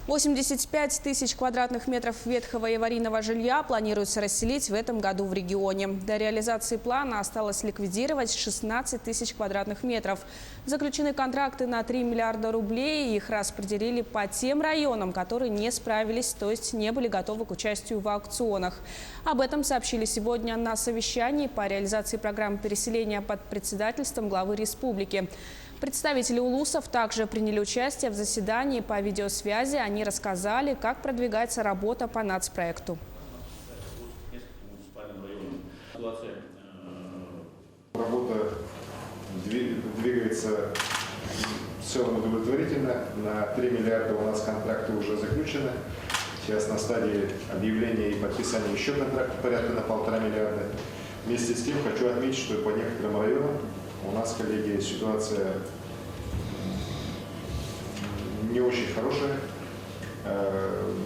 85 тысяч квадратных метров ветхого и аварийного жилья планируется расселить в этом году в регионе. До реализации плана осталось ликвидировать 16 тысяч квадратных метров. Заключены контракты на 3 миллиарда рублей, и их распределили по тем районам, которые не справились, то есть не были готовы к участию в аукционах. Об этом сообщили сегодня на совещании по реализации программы переселения под председательством главы республики. Представители улусов также приняли участие в заседании по видеосвязи. Они рассказали, как продвигается работа по нацпроекту. Работа двигается в целом удовлетворительно. На 3 миллиарда у нас контракты уже заключены. Сейчас на стадии объявления и подписания еще контрактов порядка на 1,5 миллиарда. Вместе с тем хочу отметить, что по некоторым районам у нас, коллеги, ситуация не очень хорошая.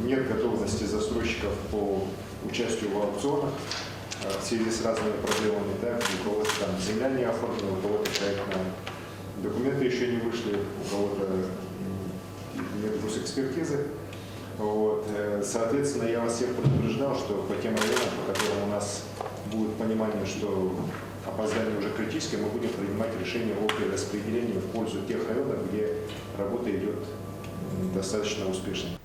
Нет готовности застройщиков по участию в аукционах в связи с разными проблемами. Так, у кого-то там земля не оформлена, у кого-то проектные документы еще не вышли, у кого-то нет госэкспертизы. Вот. Соответственно, я вас всех предупреждал, что по тем районам, по которым у нас будет понимание, что опоздание уже критическое, мы будем принимать решение о перераспределении в пользу тех районов, где работа идет достаточно успешно.